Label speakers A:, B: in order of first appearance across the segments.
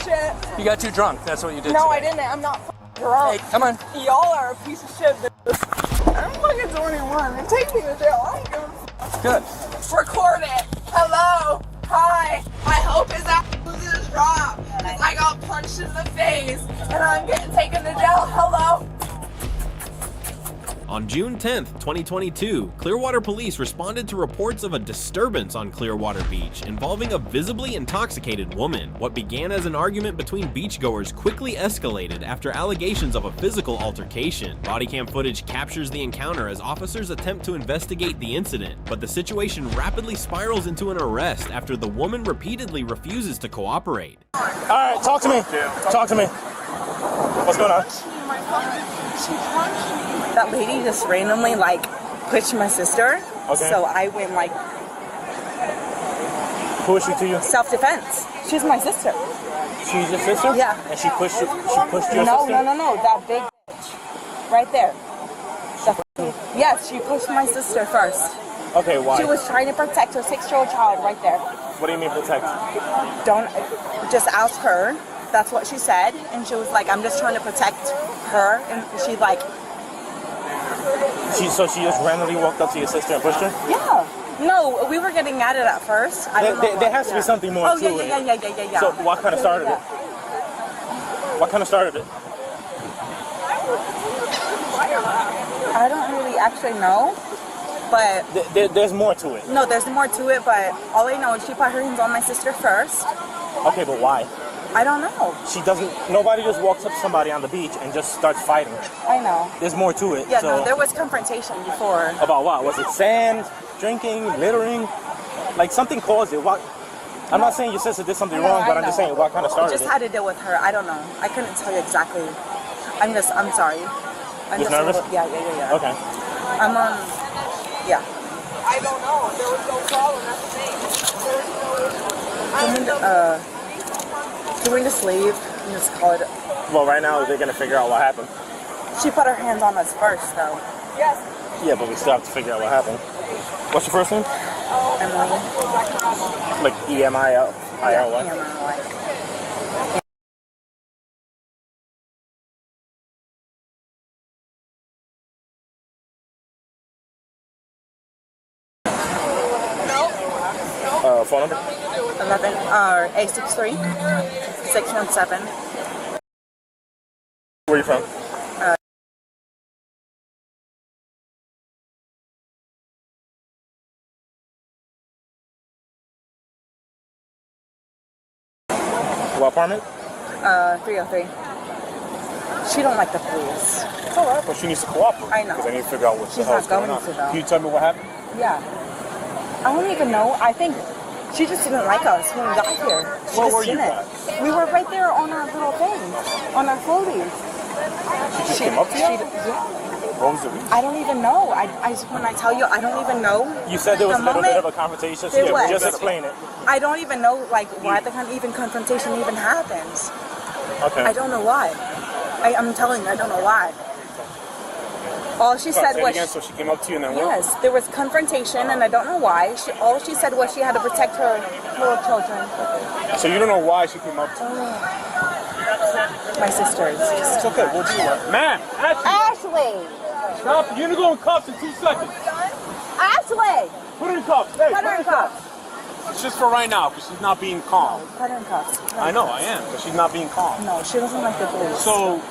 A: shit.
B: You got too drunk. That's what you did.
A: No,
B: today.
A: I didn't. I'm not drunk.
B: Hey, come on.
A: Y'all are a piece of shit, bitches. I'm fucking 21. And take me to jail. I don't give a fuck.
B: Good.
A: Record it. Hello. Hi. I hope his ass loses drop. Because I got punched in the face. And I'm getting taken to jail. Hello.
C: On June 10th, 2022, Clearwater police responded to reports of a disturbance on Clearwater Beach involving a visibly intoxicated woman. What began as an argument between beachgoers quickly escalated after allegations of a physical altercation. Bodycam footage captures the encounter as officers attempt to investigate the incident, but the situation rapidly spirals into an arrest after the woman repeatedly refuses to cooperate.
B: Alright, talk to me. Talk to me. What's going on?
A: That lady just randomly like pushed my sister.
B: Okay.
A: So I went like
B: Who is she to you?
A: self-defense. She's my sister.
B: She's your sister?
A: Yeah.
B: And she pushed you? She pushed your
A: No,
B: sister?
A: no. That big bitch. Right there. Yes, she pushed my sister first.
B: Okay, why?
A: She was trying to protect her 6-year-old child right there.
B: What do you mean protect?
A: Don't just ask her. That's what she said. And she was like, I'm just trying to protect her. And she like,
B: So she just randomly walked up to your sister and pushed her?
A: yeah. No, we were getting at it at first. I don't know
B: There has to be something more to it.
A: Yeah.
B: So what kind of started it? What kind of started it?
A: I don't really actually know, but
B: There's more to it.
A: no, there's more to it. But all I know is she put her hands on my sister first.
B: Okay, but why?
A: I don't know.
B: She doesn't. Nobody just walks up to somebody on the beach and just starts fighting.
A: I know.
B: There's more to it.
A: Yeah,
B: so.
A: no, there was confrontation before.
B: About what? Was it sand, drinking, littering? Like something caused it. What? I'm not saying your sister did something wrong, but I'm just saying what kind of
A: I
B: started
A: just
B: it.
A: had to deal with her. I don't know. I couldn't tell you exactly. I'm sorry. I'm
B: Just
A: just
B: nervous?
A: Yeah.
B: Okay.
A: I'm yeah.
D: I don't know. There was no problem. That's the thing.
A: Can we just leave and just call it?
B: Well, right now they're gonna figure out what happened.
A: She put her hands on us first, though.
D: Yes.
B: Yeah, but we still have to figure out what happened. What's your first name?
A: Emily.
B: Like E-M-I-L. I-L-Y.
A: Emily.
B: Phone number?
A: 863 617.
B: Where are you from? What apartment?
A: 303. She don't like the police.
B: It's alright, but she needs to cooperate.
A: I know.
B: Because I need to figure out what the
A: She's
B: hell's
A: not
B: going on.
A: going to, though.
B: Can you tell me what happened?
A: Yeah. I don't even know. I think she just didn't like us when we got here. She
B: Where
A: just
B: were you
A: didn't.
B: guys?
A: We were right there on our little thing, on our floaties.
B: She just came up to you?
A: Yeah.
B: What was the reason?
A: I don't even know. When I tell you, I don't even know.
B: You said there was a
A: The
B: little bit of
A: moment-
B: a confrontation. So
A: There
B: yeah,
A: was.
B: just explain it.
A: I don't even know like why the confrontation even happens.
B: Okay.
A: I don't know why. I'm telling you, I don't know why. All she said
B: Say it
A: was
B: again, so she came up to you and then what?
A: yes, there was confrontation, and I don't know why. All she said was she had to protect her little children.
B: So you don't know why she came up to you?
A: My sisters.
B: It's okay, we'll do it. Man,
A: Ashley!
B: stop. You're gonna go in cuffs in 2 seconds.
A: Ashley!
B: Put her in cuffs. Hey,
A: Put her in cuffs.
B: It's just for right now, because she's not being calm.
A: Put her in cuffs.
B: I know, I am, but she's not being calm.
A: No, she doesn't like the police.
B: So,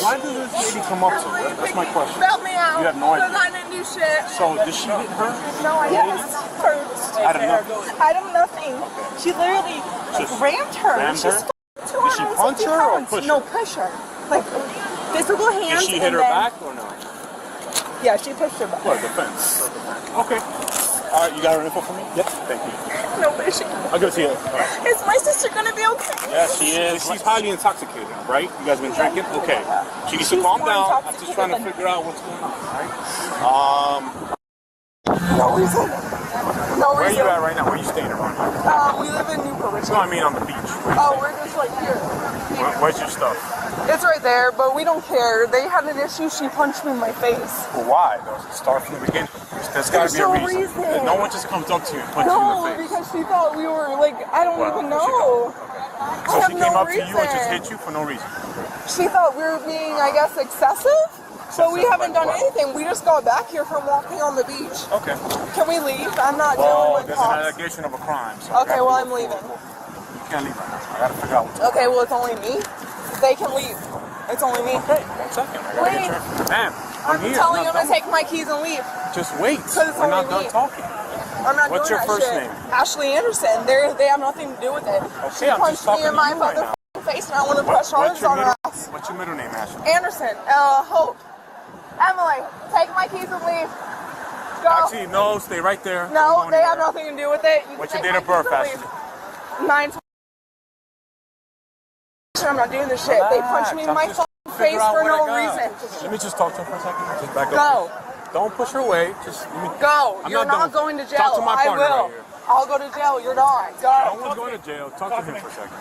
B: why did this lady come up to her? That's my question.
D: Help me out.
B: You have no idea.
D: Because I didn't do shit.
B: So, did she hit her?
D: No, I didn't.
B: I don't know.
A: I don't nothing. She literally
B: Just
A: rammed her.
B: rammed
A: She's
B: her?
A: 250
B: Did she punch her or
A: pounds.
B: push her?
A: No, push her. Like physical hands.
B: Did she hit
A: and
B: her
A: then-
B: back or no?
A: Yeah, she pushed her back.
B: For defense. Okay. All right, you got her info for me? Yep. Thank you.
A: No, but she,
B: I'll give it to you. All right.
A: is my sister gonna be okay?
B: Yeah, she is. She's highly intoxicated, right? You guys been drinking? Okay. She needs to
A: She's
B: calm
A: more
B: down. I'm just
A: intoxicated
B: trying to
A: than-
B: figure out what's going on, right?
D: No reason. No
B: Where are
D: reason.
B: you at right now? Where are you staying around here?
D: We live in Newport.
B: No, I mean on the beach.
D: Oh, we're just like here.
B: Where's your stuff?
D: It's right there, but we don't care. They had an issue. She punched me in my face.
B: Well, why? There was a start from the beginning. There's got to be a
D: There's no
B: reason.
D: reason.
B: No one just comes up to you and punches you in
D: No,
B: the face.
D: because she thought we were like, I don't
B: Well,
D: even
B: she
D: know.
B: don't. Okay.
D: I
B: So
D: have
B: she
D: no
B: came up to you and just hit you for no reason?
D: She thought we were being, I guess, excessive. So we haven't done anything. We just got back here from walking on the beach.
B: Okay.
D: Can we leave? I'm not dealing with
B: there's
D: cops.
B: an allegation of a crime. So
D: Okay, well, I'm leaving.
B: You can't leave right now. I gotta figure out what's
D: Okay, well, it's only me. They can leave. It's only me.
B: Okay, 1 second. I gotta get your... Ma'am, I'm here.
D: telling you to take my keys and leave.
B: Just wait.
D: It's
B: We're not
D: only
B: done
D: me.
B: talking.
D: I'm not
B: What's
D: doing
B: your
D: that
B: first
D: shit.
B: name?
D: Ashley Anderson. They have nothing to do with it.
B: Okay,
D: She
B: I'm
D: punched
B: just talking
D: me in
B: to
D: my
B: you right now.
D: face, and I want to press charges on her ass.
B: What's your middle name, Ashley?
D: Anderson. Hope. Emily, take my keys and leave. Go.
B: Actually, no, stay right there.
D: No, they have nothing to do with it. You
B: What's
D: can
B: your
D: take
B: date of
D: my
B: birth,
D: keys and
B: Ashley?
D: leave. 9. I'm not doing this shit. They punched me in my face for no reason.
B: Let me just talk to her for a second. Just back up.
D: Go.
B: Don't push her away. Just let me...
D: Go.
B: I'm
D: You're not
B: not
D: going to jail.
B: Talk to my
D: I
B: partner
D: will.
B: right here.
D: I'll go to jail. You're not.
B: No
D: Go.
B: one's going to jail. Talk to him for a second.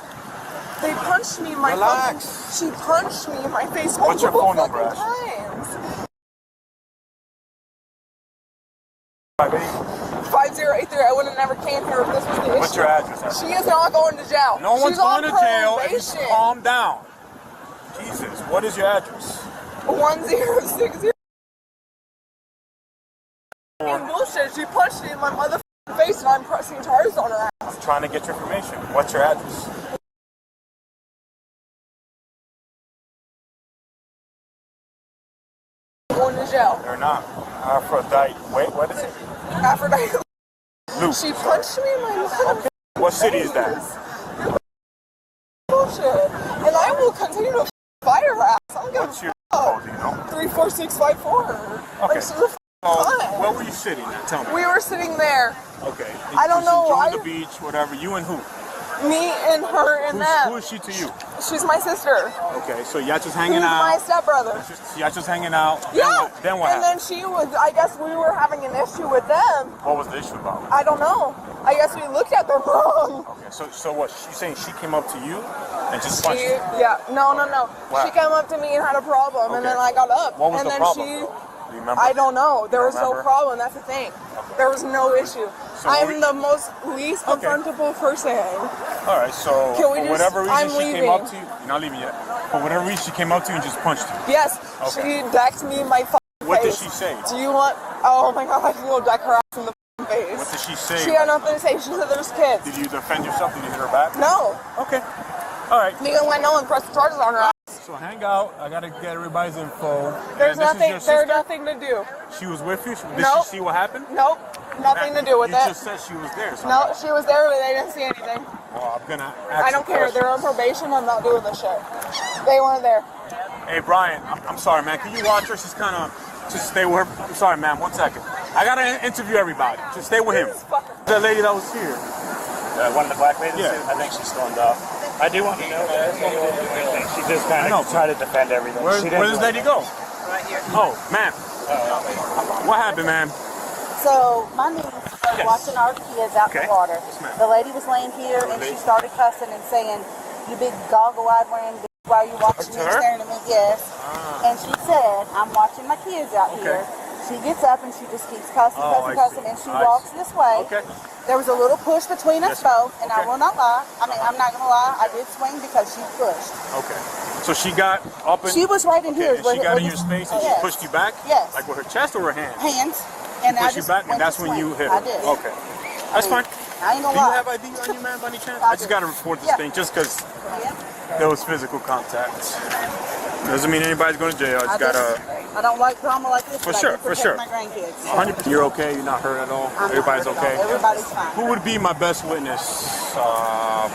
D: They punched me in my
B: Relax.
D: She punched me in my face
B: What's your phone number,
D: multiple
B: Ashley?
D: times.
B: 58.
D: 5083. I would have never came here if this was the issue.
B: What's your address, Ashley?
D: She is not going to jail.
B: No one's
D: She's on
B: going to jail. And just
D: probation.
B: calm down. Jesus, what is your address?
D: 1060. Bullshit. She punched me in my motherfucking face, and I'm pressing charges on her ass.
B: I'm trying to get your information. What's your address?
D: Going to jail.
B: They're not. Aphrodite. Wait, what is it?
D: Aphrodite.
B: Luke.
D: She punched me in my motherfucking
B: What city is that?
D: bullshit. And I will continue to fight her ass. I'm gonna
B: What's your code, do you know?
D: 34654.
B: Okay.
D: Like, she's a fine.
B: Where were you sitting at? Tell me.
D: We were sitting there.
B: Okay.
D: I don't know.
B: On the beach, whatever. You and who?
D: Me and her and them.
B: Who is she to you?
D: She's my sister.
B: Okay, so y'all just hanging
D: He's my
B: out.
D: stepbrother.
B: Y'all just hanging out.
D: Yeah.
B: Then what
D: And then
B: happened?
D: she was, I guess we were having an issue with them.
B: What was the issue about?
D: I don't know. I guess we looked at them wrong.
B: Okay, so what? You saying she came up to you and just punched you?
D: Yeah. No.
B: Wow.
D: She came up to me and had a problem, and
B: Okay.
D: then I got up.
B: What was
D: and
B: the
D: then
B: problem?
D: she.
B: Do you remember?
D: I don't know. There was no
B: remember?
D: problem. That's the thing. There was no issue.
B: So
D: I'm the most least
B: Okay.
D: confrontable person.
B: All right, so
D: Can we
B: for
D: just-
B: whatever reason
D: I'm
B: she
D: leaving.
B: came up to you, you're not leaving yet. For whatever reason she came up to you and just punched you.
D: Yes,
B: Okay.
D: she decked me in my fucking
B: What did
D: face.
B: she say?
D: Do you want? Oh my god, I can go deck her ass in the fucking face.
B: What did she say?
D: She had nothing to say. She said there's kids.
B: Did you defend yourself? Did you hit her back?
D: No,
B: Okay. All right.
D: because I know and pressed charges on her ass.
B: So hang out. I gotta get everybody's info.
D: There's
B: And this is
D: nothing.
B: your
D: There's
B: sister?
D: nothing to do.
B: She was with you. Did
D: Nope.
B: she see what happened?
D: Nope, nothing to do with
B: you
D: it.
B: just said she was there. So
D: No, she was there, but they didn't see anything.
B: well, I'm gonna ask
D: I don't care. They're on probation. I'm not doing this shit. They weren't there.
B: Hey Brian, I'm sorry, man. Can you watch her? She's kind of just stay with her. I'm sorry, man. 1 second. I gotta interview everybody. Just stay with him. The lady that was here.
E: One of the black ladies?
B: Yeah.
E: I think she stormed off. I do want to know that. She just kind of tried to defend everything.
B: Where
E: She didn't
B: does
E: do
B: lady go?
F: Right here.
B: Oh, ma'am. What happened, ma'am?
F: So my niece was
B: Yes.
F: watching our kids out in
B: Okay.
F: the water.
B: Yes, ma'am.
F: The lady was laying here and she started cussing and saying, "You big goggle-eyed wearing bitch, why are you watching
B: To
F: me
B: her?
F: staring at me?" Yes. And she said, "I'm watching my kids out here."
B: Okay.
F: She gets up and she just keeps cussing,
B: Oh, I
F: cussing,
B: see.
F: and she
B: I
F: walks
B: see.
F: this way.
B: Okay.
F: There was a little push between us
B: Yes, ma'am.
F: both, and
B: Okay.
F: I will not lie. I mean, I'm not going to lie. I did swing because she pushed.
B: Okay. So she got up and
F: She was right in here.
B: and she got in your space and she
F: Yes.
B: pushed you back?
F: Yes.
B: Like with her chest or her hand?
F: Hands. And I
B: Pushed you
F: just
B: back and
F: went
B: that's
F: to
B: when you
F: swing.
B: hit her?
F: I did.
B: Okay. That's fine.
F: I ain't
B: Do
F: gonna
B: you
F: lie.
B: have ID on you, man, by any chance?
F: I
B: I just
F: do.
B: got to report this
F: Yeah.
B: thing just because
F: Yeah.
B: there was physical contact. Doesn't mean anybody's going to jail. I just got to...
F: I don't like drama like this.
B: For
F: but
B: sure,
F: I do
B: for
F: protect
B: sure.
F: my grandkids.
B: 100%. You're okay? You're not hurt at all?
F: I'm not
B: Everybody's
F: hurt at all.
B: okay?
F: Everybody's fine.
B: Who would be my best witness?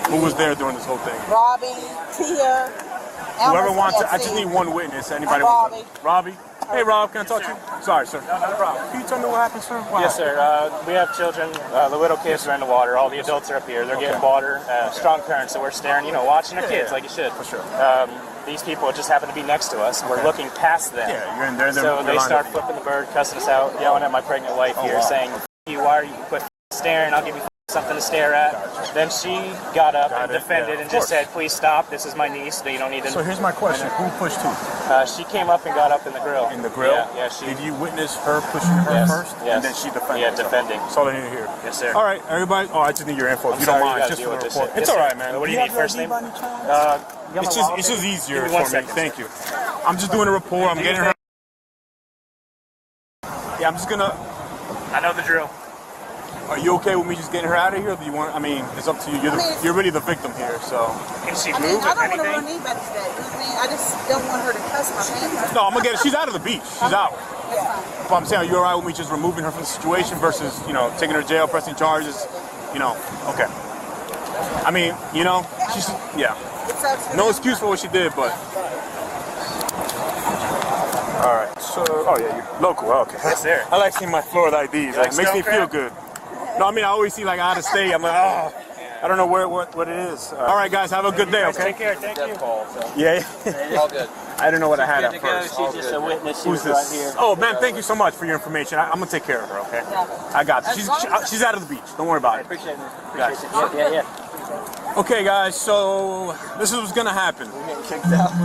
B: Who was there during this whole thing?
F: Robbie, Tia,
B: Whoever
F: Elvis,
B: wants to, I
F: TLC.
B: just need one witness. Anybody?
F: Robbie.
B: Robbie? Hey, Rob, can I talk to you? Sorry, sir. No problem. Can you tell me what happened, sir? Wow.
E: Yes, sir. We have children. The little kids are in the water. All the adults are up here. They're getting water. Strong current, so we're staring, watching our kids like you should.
B: For sure.
E: These people just happen to be next to us. We're looking past them.
B: Yeah, you're in there.
E: So they start flipping the bird, cussing us out, yelling at my pregnant wife here, saying, "F you, why are you quit staring? I'll give you something to stare at. Then she got up and defended and just said, please stop, this is my niece, you don't need to...
B: So here's my question, who pushed who?
E: She came up and got up in the grill.
B: In the grill?
E: Yeah, she...
B: Did you witness her pushing her first?
E: Yes.
B: And then she defended
E: Yeah, defending.
B: That's all I need to hear.
E: Yes, sir.
B: All right, everybody. Oh, I just need your info. If you don't mind, just for the report. It's all right, man.
E: What do you need, first name?
B: It's just easier for me. Thank you. I'm just doing a report. I'm getting her... Yeah, I'm just gonna...
E: I know the drill.
B: Are you okay with me just getting her out of here? Or do you want? I mean, it's up to you. You're really the victim here, so.
E: Can she
F: I
E: move?
F: don't want to run anybody today. I just don't want her to cuss my pants.
B: No, I'm gonna get her. She's out of the beach. She's out.
F: Yeah.
B: But I'm saying, are you all right with me just removing her from the situation versus, taking her to jail, pressing charges? Okay. I mean, she's, yeah. No excuse for what she did, but. All right. So, yeah, you're local. Okay.
E: Yes, sir.
B: I like seeing my Florida IDs. Like, it makes me feel good. No, I mean, I always see out of state. I'm like, I don't know what it is. All right, guys, have a good day, okay?
E: Take care, thank you.
B: Yeah.
G: All good.
B: I didn't know what I had at
G: She's
B: first.
G: just a witness.
B: Who's this?
G: Right here.
B: Oh, man, thank you so much for your information. I'm going to take care of her, okay? I got you. She's out of the beach. Don't worry about it.
G: Appreciate it.
B: Guys.
G: Yeah.
B: Okay, guys, so this is what's going to happen.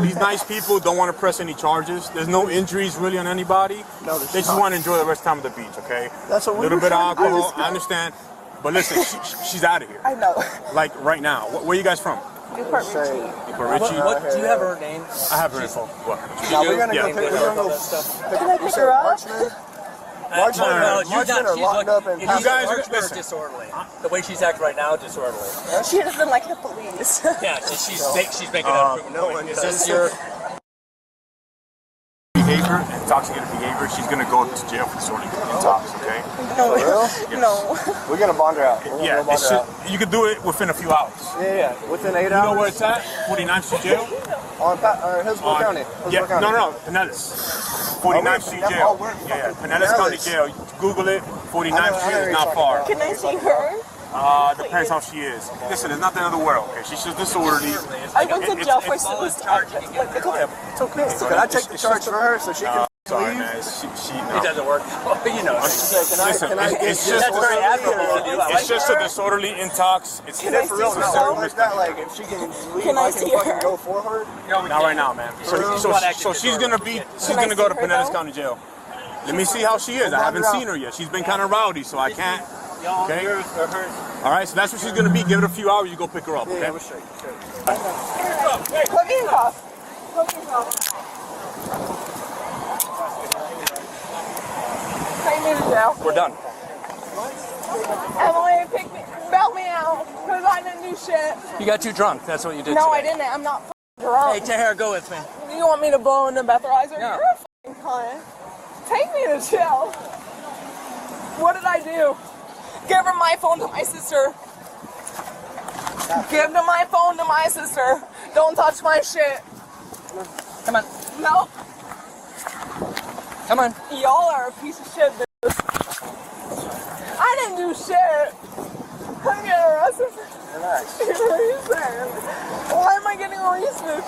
B: These nice people don't want to press any charges. There's no injuries really on anybody.
H: No,
B: they just want to enjoy the rest of the time at the beach, okay?
H: That's what
B: a little bit of alcohol, I understand. But listen, she's out of here.
D: I know.
B: Like right now. Where are you guys from?
D: Newport Richie.
B: Newport Richie?
G: What, do you have her name?
B: I have her info. What?
H: Now we're gonna go pick her up.
D: Can I pick her up?
H: Marksmen are locked up in.
B: You guys are
G: listen. Disorderly. The way she's acting right now, disorderly.
D: She doesn't like the police.
G: Yeah, she's making that improvement. Is this your
B: behavior, intoxicated behavior? She's gonna go to jail for disorderly intox, okay?
D: No.
B: Yes.
D: No.
H: We're gonna bond her out.
B: You can do it within a few hours.
H: Yeah. Within 8 hours.
B: You know where it's at? 49th Street Jail?
H: On Hillsborough County.
B: Yeah, no, Pinellas. 49th Street Jail. Yeah, Pinellas County Jail. Google it. 49th Street is not far.
D: Can I see her?
B: Depends how she is. Listen, there's nothing in the world. Okay, she's just disorderly.
D: I went to jail for suicide.
H: It's okay. So can I take the charge for her so she can
B: Sorry,
H: leave?
B: man. She
G: It doesn't work.
B: Listen, it's just
G: That's very admirable to do.
B: it's just a disorderly intox. It's
D: Can I
H: For real,
D: see
H: no.
D: her?
H: Like that, like if she can leave,
D: Can I
H: I
D: see
H: can fucking
D: her?
H: go for her.
B: not right now, man. So she's gonna go to
D: Can I see
B: Pinellas
D: her,
B: County Jail. Let me see how she is. I haven't seen her yet. She's been kind of rowdy, so I can't. Okay. All right, so that's what she's gonna be. Give it a few hours. You go pick her up. Okay.
H: Yeah, we're straight.
D: Put me in cuffs. Put me in cuffs. Take me to jail.
G: We're done.
D: Emily, bail me out, because I didn't do shit.
G: You got too drunk. That's what you did
D: No,
G: today.
D: I didn't. I'm not drunk.
G: Hey, Tahara, go with me.
D: You want me to blow in the breathalyzer?
G: No.
D: You're a f***ing cunt. Take me to jail. What did I do? Give her my phone to my sister. Give my phone to my sister. Don't touch my shit.
G: Come on.
D: No.
G: Come on.
D: Y'all are a piece of shit, bitches. I didn't do shit. I'm getting arrested for reason. Why am I getting arrested?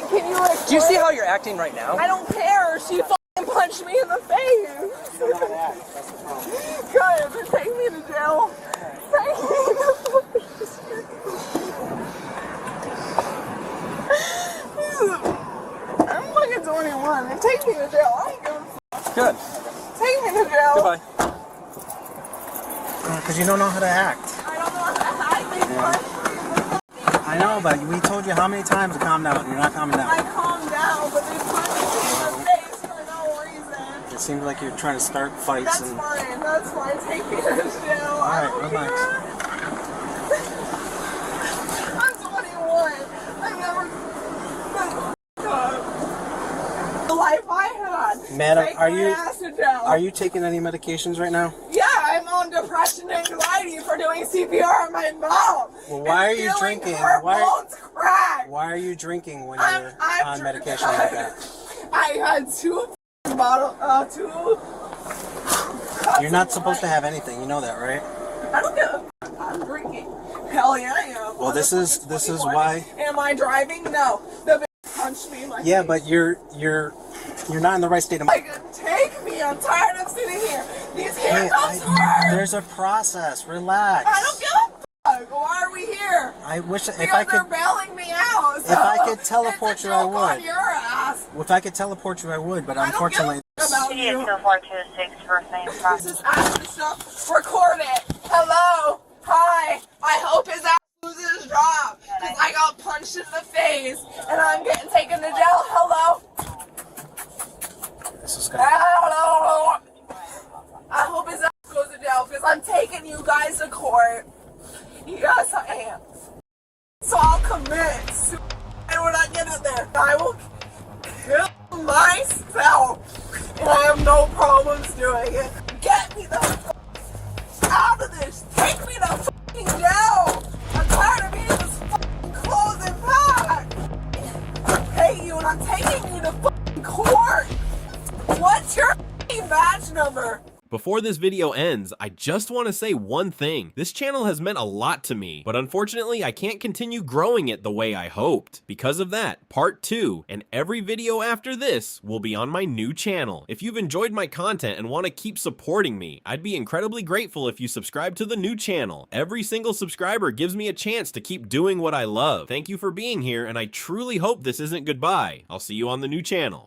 D: Can you like?
G: Do you see how you're acting right now?
D: I don't care. She fucking punched me in the face. Good. Take me to jail. Take me I'm fucking 21. Take me to jail. I don't give a fuck.
G: Good.
D: Take me to jail.
G: Goodbye.
I: Because you don't know how to act.
D: I don't know how to act.
I: I know, but we told you how many times to calm down. You're not calming
D: I
I: down.
D: calmed down, but they punched me in the face for no reason.
I: It seems like you're trying to start fights.
D: That's fine. That's fine. Take me to jail. I don't
I: relax.
D: care. I'm 21. I've never the life I had.
I: Madam,
D: Take my ass to jail.
I: are you taking any medications right now?
D: Yeah, I'm on depression and anxiety for doing CPR on my mom.
I: Well, why are you
D: feeling
I: drinking?
D: Her bones crack.
I: Why are you drinking when
D: I'm
I: you're on medication like that?
D: I had two.
I: You're not supposed to have anything. You know that, right?
D: I don't give a f- I'm drinking. Hell yeah, I am.
I: Well, this is why.
D: Am I driving? No. The bitch punched me in my
I: Yeah,
D: face.
I: but you're not in the right state of mind.
D: Like, take me. I'm tired of sitting here.
A: These
I: Hey,
A: handcuffs hurt.
I: there's a process. Relax.
A: I don't give a fuck. Why are we here?
I: I wish if
A: Because
I: I
A: they're
I: could.
A: bailing me out.
I: If I could teleport
A: it's a
I: you, I
A: joke
I: would.
A: on your ass.
I: If I could teleport you, I would. But
A: I don't give
I: unfortunately,
A: a fuck about you.
F: 2426 first name
A: This is actually stuff. Record it. Hello. Hi. I hope his ass loses his job. Because I got punched in the face. And I'm getting taken to jail. Hello.
I: this is good.
A: Hello. I hope his ass goes to jail. Because I'm taking you guys to court. Yes, I am. So I'll commit suicide when I get in there. I will kill myself. And I have no problems doing it. Get me the fuck out of this. Take me to fucking jail. I'm tired of being in this fucking clothes and pack. I hate you and I'm taking you to fucking court. What's your fucking badge number?
C: Before this video ends, I just want to say one thing. This channel has meant a lot to me, but unfortunately I can't continue growing it the way I hoped. Because of that, part 2 and every video after this will be on my new channel. If you've enjoyed my content and want to keep supporting me, I'd be incredibly grateful if you subscribe to the new channel. Every single subscriber gives me a chance to keep doing what I love. Thank you for being here, and I truly hope this isn't goodbye. I'll see you on the new channel.